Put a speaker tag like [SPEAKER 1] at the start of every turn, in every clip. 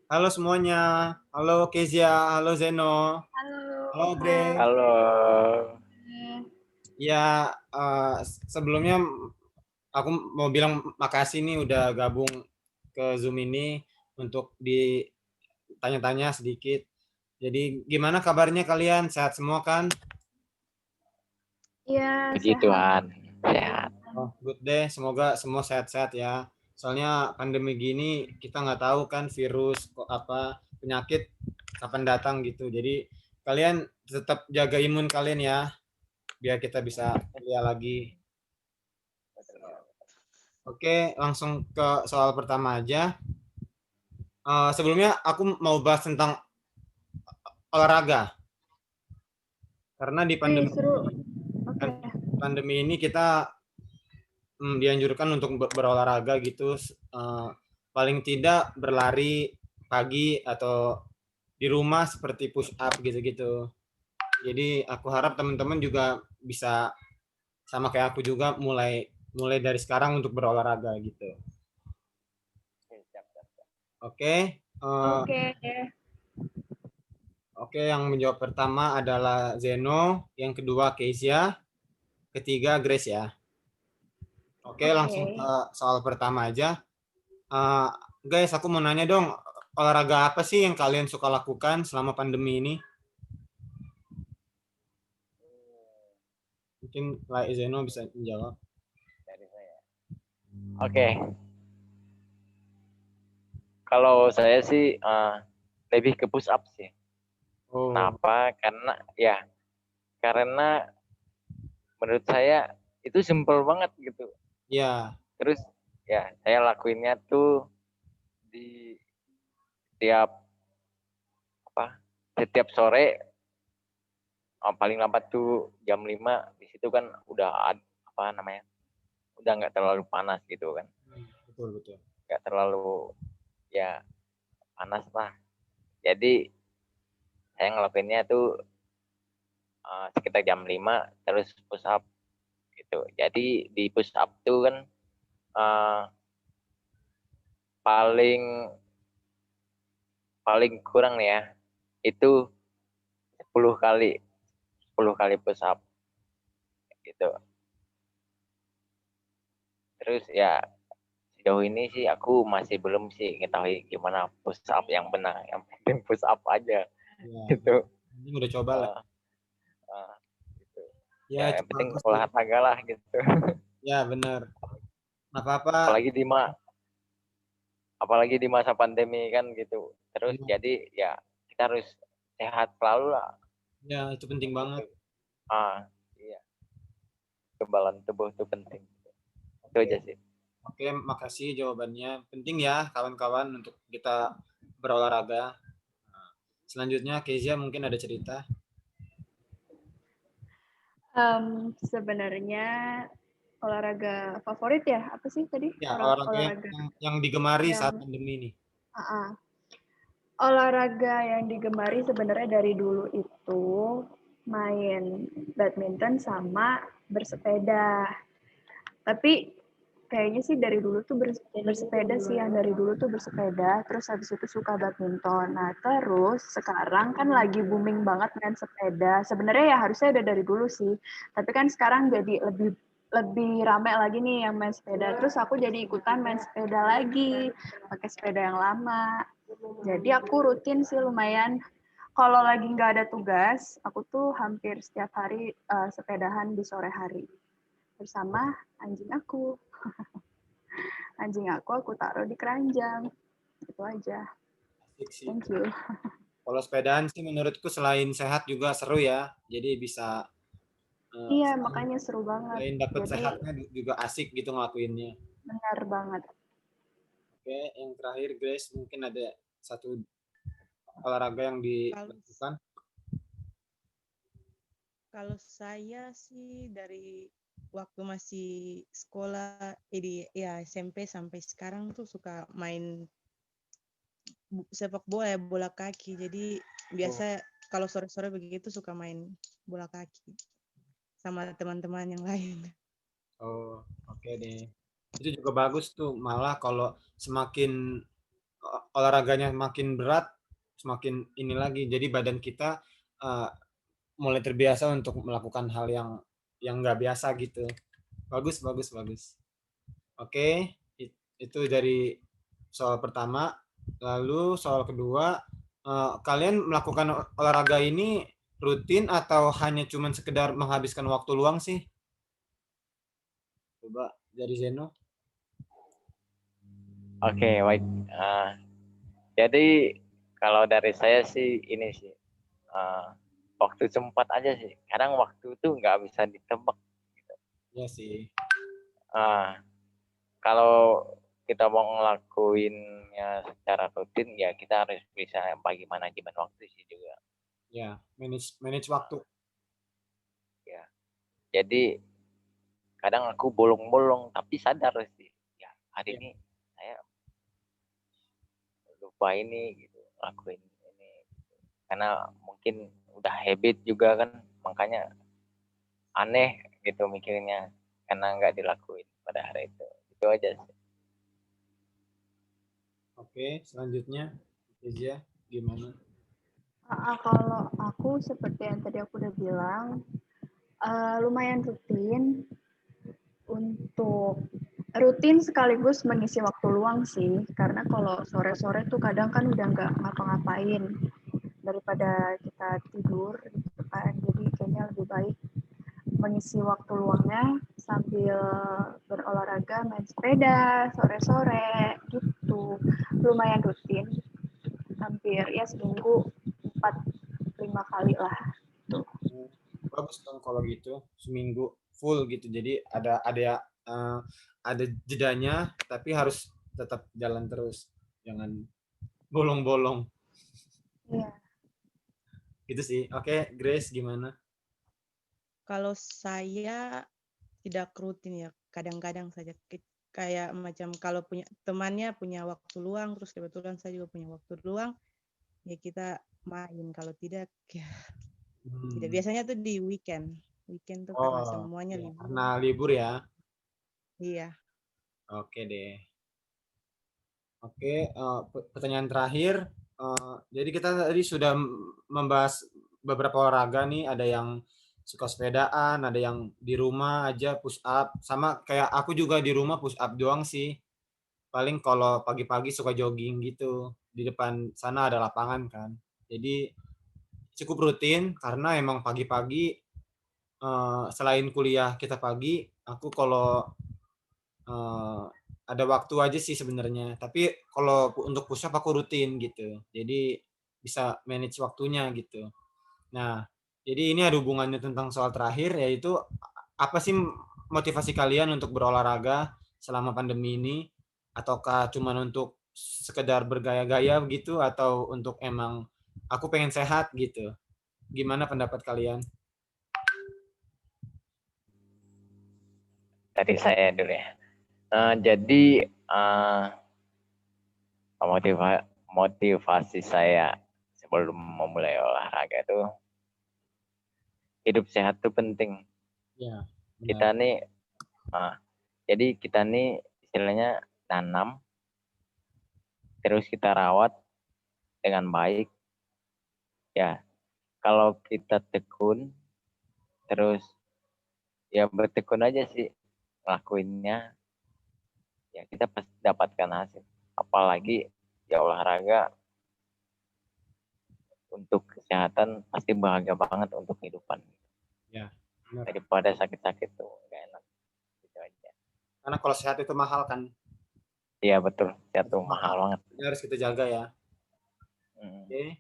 [SPEAKER 1] Halo semuanya. Halo Kezia, halo Zeno,
[SPEAKER 2] Halo,
[SPEAKER 1] halo
[SPEAKER 2] Hai.
[SPEAKER 1] Grace.
[SPEAKER 3] Halo.
[SPEAKER 1] Ya, sebelumnya aku mau bilang makasih nih udah gabung ke Zoom ini untuk ditanya-tanya sedikit. Jadi gimana kabarnya kalian? Sehat semua kan?
[SPEAKER 2] Iya,
[SPEAKER 3] Puji
[SPEAKER 2] sehat.
[SPEAKER 3] Tuhan, sehat.
[SPEAKER 1] Oh, good deh. Semoga semua sehat-sehat ya. Soalnya pandemi gini kita nggak tahu kan virus kok apa penyakit kapan datang gitu. Jadi kalian tetap jaga imun kalian ya, biar kita bisa kuliah lagi. Oke, langsung ke soal pertama aja. Sebelumnya aku mau bahas tentang olahraga. Karena di
[SPEAKER 2] Wih,
[SPEAKER 1] pandemi
[SPEAKER 2] seru. Oke.
[SPEAKER 1] pandemi ini kita dianjurkan untuk berolahraga gitu. Paling tidak berlari pagi atau di rumah seperti push up gitu-gitu. Jadi aku harap teman-teman juga bisa sama kayak aku juga mulai mulai dari sekarang untuk berolahraga gitu. Oke, eh,
[SPEAKER 2] Oke.
[SPEAKER 1] oke, yang menjawab pertama adalah Zeno, yang kedua Kezia, ketiga Grace ya. Oke, langsung
[SPEAKER 2] Oke.
[SPEAKER 1] ke soal pertama aja. Eh, Guys, aku mau nanya dong, olahraga apa sih yang kalian suka lakukan selama pandemi ini? Mungkin like Zeno bisa menjawab.
[SPEAKER 3] Oke, kalau saya sih lebih ke push up sih.
[SPEAKER 1] Oh,
[SPEAKER 3] Kenapa? Karena menurut saya itu simple banget gitu.
[SPEAKER 1] ya,
[SPEAKER 3] Terus ya saya lakuinnya tuh di setiap apa? Setiap sore paling lambat tuh jam 5 di situ kan udah apa namanya? Udah nggak terlalu panas gitu kan.
[SPEAKER 1] betul betul.
[SPEAKER 3] Nggak terlalu ya panas lah. Jadi saya ngelakuinnya tuh sekitar jam 5 terus push up gitu. Jadi di push up tuh kan uh, paling paling kurang nih ya itu 10 kali 10 kali push up gitu. Terus ya sejauh ini sih aku masih belum sih ketahui gimana push up yang benar. Yang penting push up aja
[SPEAKER 1] Ya,
[SPEAKER 3] gitu.
[SPEAKER 1] ini udah coba lah.
[SPEAKER 3] Uh, uh, gitu.
[SPEAKER 1] Ya,
[SPEAKER 3] Ya
[SPEAKER 1] itu
[SPEAKER 3] yang penting
[SPEAKER 1] bagus sih.
[SPEAKER 3] olahraga lah gitu.
[SPEAKER 1] Ya, benar. Nggak apa-apa.
[SPEAKER 3] Apalagi apalagi di masa pandemi kan gitu. Terus
[SPEAKER 1] Ya,
[SPEAKER 3] jadi ya kita harus sehat selalu lah
[SPEAKER 1] ya, itu penting banget.
[SPEAKER 3] gitu. Iya, kekebalan tubuh itu penting. Itu
[SPEAKER 1] Oke,
[SPEAKER 3] aja sih.
[SPEAKER 1] oke, makasih jawabannya. Penting ya, kawan-kawan, untuk kita berolahraga. Selanjutnya, Kezia mungkin ada cerita.
[SPEAKER 2] Sebenarnya olahraga favorit ya? Apa sih tadi?
[SPEAKER 1] Ya, olahraga
[SPEAKER 2] Olahraga
[SPEAKER 1] yang digemari saat
[SPEAKER 2] yang
[SPEAKER 1] pandemi ini.
[SPEAKER 2] olahraga yang digemari sebenarnya dari dulu itu main badminton sama bersepeda. Tapi kayaknya sih dari dulu tuh bersepeda sih, yang dari dulu tuh bersepeda, terus habis itu suka badminton. Nah, terus sekarang kan lagi booming banget main sepeda. Sebenarnya ya harusnya ada dari dulu sih, tapi kan sekarang jadi lebih lebih rame lagi nih yang main sepeda. Terus aku jadi ikutan main sepeda lagi, pakai sepeda yang lama. Jadi aku rutin sih lumayan. Kalau lagi nggak ada tugas, aku tuh hampir setiap hari sepedahan di sore hari bersama anjing aku. Anjing aku taruh di keranjang. Itu aja.
[SPEAKER 1] Asik sih.
[SPEAKER 2] Thank you.
[SPEAKER 1] Kalau sepedaan sih menurutku selain sehat juga seru ya. Jadi bisa
[SPEAKER 2] Iya,
[SPEAKER 1] selain,
[SPEAKER 2] makanya seru banget.
[SPEAKER 1] selain dapat
[SPEAKER 2] Jadi
[SPEAKER 1] sehatnya juga asik gitu ngelakuinnya.
[SPEAKER 2] benar banget.
[SPEAKER 1] Oke, yang terakhir Grace mungkin ada satu olahraga yang
[SPEAKER 4] Kalau
[SPEAKER 1] dilakukan.
[SPEAKER 4] kalau saya sih dari waktu masih sekolah di ya SMP sampai sekarang tuh suka main sepak bola ya, bola kaki. Jadi
[SPEAKER 1] Oh,
[SPEAKER 4] biasa kalau sore-sore begitu suka main bola kaki sama teman-teman yang lain.
[SPEAKER 1] oh, oke deh. Itu juga bagus tuh. Malah kalau semakin olahraganya makin berat, semakin ini lagi. Jadi badan kita mulai terbiasa untuk melakukan hal yang nggak biasa gitu. Bagus, bagus, bagus. Oke, itu dari soal pertama. Lalu soal kedua, kalian melakukan olahraga ini rutin atau hanya cuman sekedar menghabiskan waktu luang sih? Coba dari Zeno.
[SPEAKER 3] Oke, baik. Jadi kalau dari saya sih ini sih waktu sempat aja sih. Kadang waktu itu nggak bisa ditebak.
[SPEAKER 1] Iya sih.
[SPEAKER 3] Kalau kita mau ngelakuinnya secara rutin, ya kita harus bisa bagi manajemen waktu sih juga.
[SPEAKER 1] Ya, manage waktu.
[SPEAKER 3] Ya, jadi kadang aku bolong-bolong tapi sadar sih, ya hari ini saya lupa ini gitu, lakuin ini gitu. Karena mungkin udah habit juga kan, makanya aneh gitu mikirnya karena nggak dilakuin pada hari itu aja sih.
[SPEAKER 1] Oke, selanjutnya Kezia, gimana?
[SPEAKER 2] Kalau aku seperti yang tadi aku udah bilang, lumayan rutin sekaligus mengisi waktu luang sih, karena kalau sore-sore tuh kadang kan udah nggak ngapa-ngapain daripada kita tidur gitu kan, jadi kayaknya lebih baik mengisi waktu luangnya sambil berolahraga, main sepeda sore-sore gitu. Lumayan rutin, hampir ya seminggu 4-5 kali lah.
[SPEAKER 1] Bagus dong kalau gitu, seminggu full gitu. Jadi ada jedanya, tapi harus tetap jalan terus, jangan bolong-bolong.
[SPEAKER 2] Iya.
[SPEAKER 1] Gitu sih. Oke, Grace gimana?
[SPEAKER 4] Kalau saya tidak rutin ya, kadang-kadang saja. Kayak macam kalau temannya punya waktu luang, terus kebetulan saya juga punya waktu luang, ya kita main. Kalau tidak, ya tidak. Biasanya tuh di weekend. Weekend tuh karena semuanya
[SPEAKER 1] ya,
[SPEAKER 4] libur.
[SPEAKER 1] karena libur ya.
[SPEAKER 4] Iya.
[SPEAKER 1] Oke deh. Oke, pertanyaan terakhir. Jadi kita tadi sudah membahas beberapa olahraga nih. Ada yang suka sepedaan, ada yang di rumah aja push up. Sama kayak aku juga di rumah push up doang sih. Paling kalau pagi-pagi suka jogging gitu. Di depan sana ada lapangan kan. Jadi cukup rutin karena emang pagi-pagi selain kuliah kita pagi, aku kalau ada waktu aja sih sebenarnya. Tapi kalau untuk push up aku rutin gitu. Jadi bisa manage waktunya gitu. Nah, jadi ini ada hubungannya tentang soal terakhir, yaitu apa sih motivasi kalian untuk berolahraga selama pandemi ini? Ataukah cuman untuk sekedar bergaya-gaya gitu, atau untuk emang aku pengen sehat gitu? Gimana pendapat kalian?
[SPEAKER 3] Dari saya dulu ya. Jadi motivasi saya sebelum memulai olahraga itu, hidup sehat itu penting.
[SPEAKER 1] Ya,
[SPEAKER 3] Kita nih, jadi kita nih istilahnya tanam, terus kita rawat dengan baik. Ya, kalau kita tekun, terus ya bertekun aja sih ngelakuinnya, ya kita pasti dapatkan hasil. Apalagi ya olahraga untuk kesehatan pasti bahagia banget untuk kehidupan.
[SPEAKER 1] ya. Benar.
[SPEAKER 3] Daripada sakit-sakit tuh gak enak. Gitu aja.
[SPEAKER 1] Karena kalau sehat itu mahal kan.
[SPEAKER 3] Iya betul, sehat tuh mahal banget.
[SPEAKER 1] Ini harus kita jaga ya. Oke.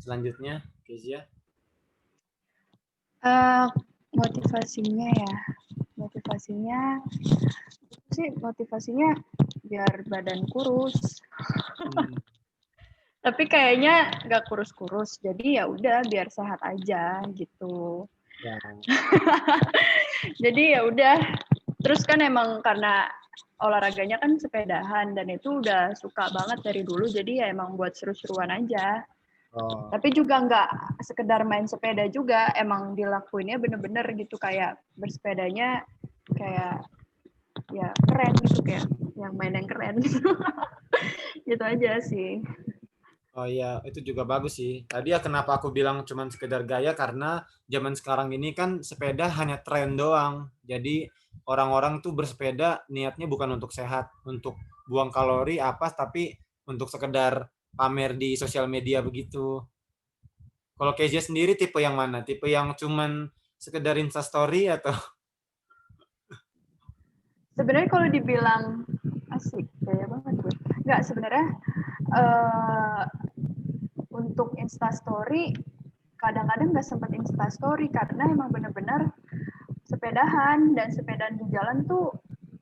[SPEAKER 1] Selanjutnya, Kezia.
[SPEAKER 2] Motivasinya ya, motivasinya biar badan kurus. Tapi kayaknya nggak kurus-kurus, jadi ya udah biar sehat aja gitu.
[SPEAKER 1] Ya.
[SPEAKER 2] Jadi ya udah. Terus kan emang karena olahraganya kan sepedahan dan itu udah suka banget dari dulu, jadi ya emang buat seru-seruan aja. Tapi juga nggak sekedar main sepeda juga, emang dilakuinnya bener-bener gitu, kayak bersepedanya kayak ya keren gitu, kayak yang main yang keren gitu. Gitu aja sih.
[SPEAKER 1] Oh iya, itu juga bagus sih. Tadi ya kenapa aku bilang cuman sekedar gaya karena zaman sekarang ini kan sepeda hanya tren doang. Jadi orang-orang tuh bersepeda niatnya bukan untuk sehat, untuk buang kalori apa, tapi untuk sekedar pamer di sosial media begitu. Kalau Kezia sendiri tipe yang mana? Tipe yang cuman sekedar Instastory atau
[SPEAKER 2] Sebenarnya kalau dibilang asik, gaya banget gue. Nggak, sebenarnya eh, untuk Instastory kadang-kadang nggak sempat Instastory karena emang bener-bener sepedahan, dan sepedaan di jalan tuh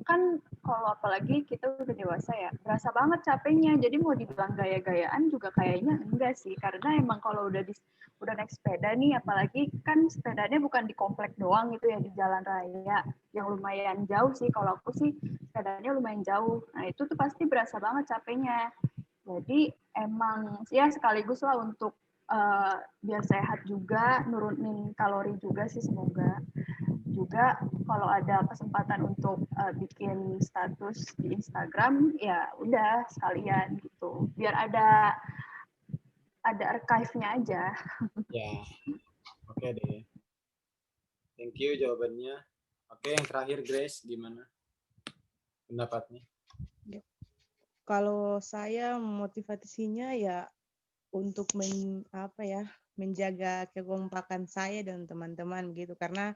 [SPEAKER 2] kan kalau apalagi kita udah dewasa ya, berasa banget capeknya. Jadi mau dibilang gaya-gayaan juga kayaknya enggak sih, karena emang kalau udah naik sepeda nih, apalagi kan sepedanya bukan di komplek doang gitu ya, di jalan raya yang lumayan jauh sih. Kalau aku sih sepedanya lumayan jauh. Nah itu tuh pasti berasa banget capeknya. Jadi emang ya sekaligus lah untuk biar sehat juga, nurunin kalori juga sih semoga. Juga kalau ada kesempatan untuk bikin status di Instagram, ya udah sekalian gitu. Biar ada archive-nya aja.
[SPEAKER 1] ya? Oke deh. Thank you jawabannya. Oke, yang terakhir Grace, gimana pendapatnya?
[SPEAKER 4] Kalau saya motivasinya ya untuk menjaga kekompakan saya dan teman-teman gitu, karena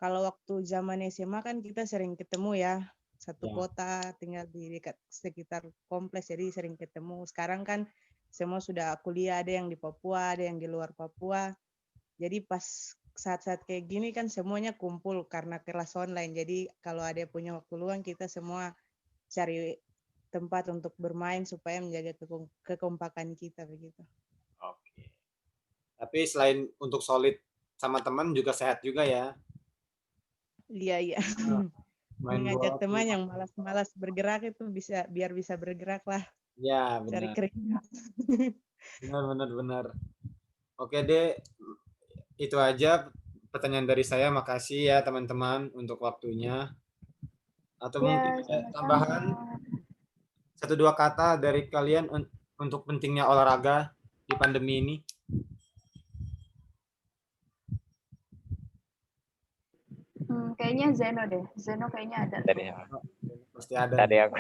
[SPEAKER 4] kalau waktu zaman SMA kan kita sering ketemu ya, satu
[SPEAKER 1] Ya.
[SPEAKER 4] kota, tinggal di dekat sekitar kompleks, jadi sering ketemu. Sekarang kan semua sudah kuliah, ada yang di Papua, ada yang di luar Papua. Jadi pas saat-saat kayak gini kan semuanya kumpul karena kelas online. Jadi kalau ada yang punya waktu luang, kita semua cari tempat untuk bermain supaya menjaga kekompakan kita begitu.
[SPEAKER 1] Oke. Tapi selain untuk solid sama teman juga sehat juga ya.
[SPEAKER 4] Iya.
[SPEAKER 1] Main
[SPEAKER 4] Mengajak
[SPEAKER 1] bola tuh.
[SPEAKER 4] teman yang malas-malas bergerak itu biar bisa bergerak lah,
[SPEAKER 1] Ya,
[SPEAKER 4] cari
[SPEAKER 1] benar.
[SPEAKER 4] keringat.
[SPEAKER 1] Benar. Oke deh, itu aja pertanyaan dari saya. Makasih ya teman-teman untuk waktunya. Atau mungkin
[SPEAKER 2] Ya,
[SPEAKER 1] ada
[SPEAKER 2] sama-sama.
[SPEAKER 1] tambahan satu dua kata dari kalian untuk pentingnya olahraga di pandemi ini.
[SPEAKER 2] Kayaknya Zeno deh. Zeno kayaknya ada
[SPEAKER 3] Tadi
[SPEAKER 2] tuh.
[SPEAKER 1] Pasti ada.
[SPEAKER 3] tadi aku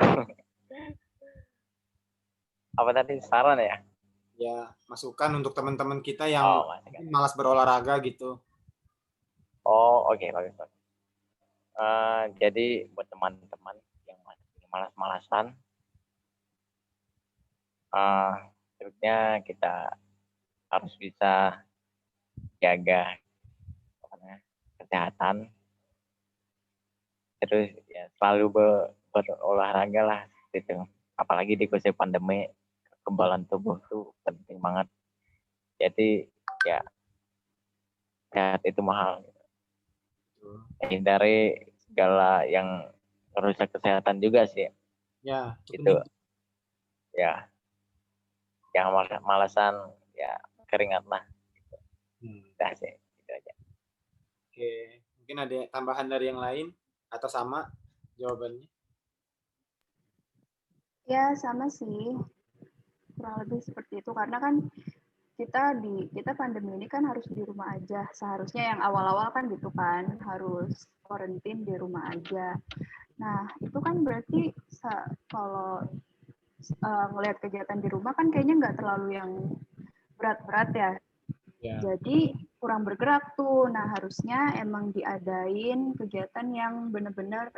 [SPEAKER 3] apa tadi saran ya?
[SPEAKER 1] Ya, masukan untuk teman-teman kita yang
[SPEAKER 3] Oh, masih kan.
[SPEAKER 1] malas berolahraga gitu.
[SPEAKER 3] Oh, oke, bagus. Jadi buat teman-teman yang masih malas-malasan, sebenarnya kita harus bisa jaga kesehatan, terus ya selalu berolahraga lah gitu. Apalagi di kondisi pandemi, kekebalan tubuh tuh penting banget. Jadi ya sehat itu mahal. Hindari segala yang merusak kesehatan juga sih.
[SPEAKER 1] Ya,
[SPEAKER 3] Itu ya jangan malasan, ya keringat lah. Udah sih, gitu aja.
[SPEAKER 1] Oke, mungkin ada tambahan dari yang lain atau sama jawabannya?
[SPEAKER 2] Ya, sama sih. Kurang lebih seperti itu. Karena kan kita pandemi ini kan harus di rumah aja. Seharusnya yang awal-awal kan gitu kan, harus karantin di rumah aja. Nah, itu kan berarti kalau ngelihat kegiatan di rumah kan kayaknya nggak terlalu yang berat-berat ya.
[SPEAKER 1] Ya.
[SPEAKER 2] Jadi kurang bergerak tuh. Nah, harusnya emang diadain kegiatan yang benar-benar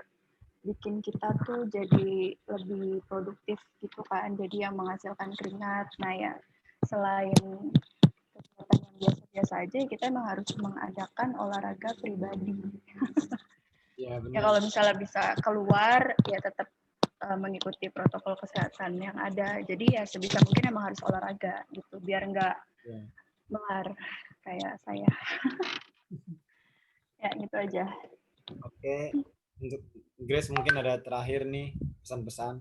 [SPEAKER 2] bikin kita tuh jadi lebih produktif gitu kan. Jadi yang menghasilkan keringat. Nah ya, selain kegiatan yang biasa-biasa aja, kita emang harus mengadakan olahraga pribadi.
[SPEAKER 1] Ya,
[SPEAKER 2] Ya
[SPEAKER 1] benar.
[SPEAKER 2] kalau misalnya bisa keluar, ya tetap mengikuti protokol kesehatan yang ada. Jadi ya sebisa mungkin emang harus olahraga gitu, biar nggak melar kayak saya. Ya gitu aja.
[SPEAKER 1] Oke, untuk Grace mungkin ada terakhir nih pesan-pesan.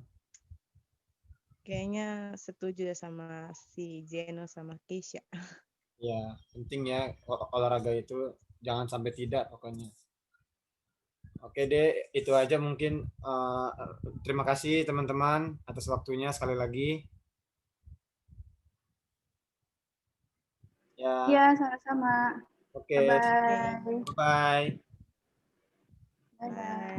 [SPEAKER 4] Kayaknya setuju ya sama si Zeno sama Keisha.
[SPEAKER 1] Ya, penting ya olahraga itu jangan sampai tidak pokoknya. Oke deh, itu aja mungkin. Terima kasih teman-teman atas waktunya sekali lagi. Ya,
[SPEAKER 2] Iya, sama-sama.
[SPEAKER 1] oke.
[SPEAKER 2] Bye-bye.
[SPEAKER 1] Bye.
[SPEAKER 2] Bye-bye.
[SPEAKER 4] Bye.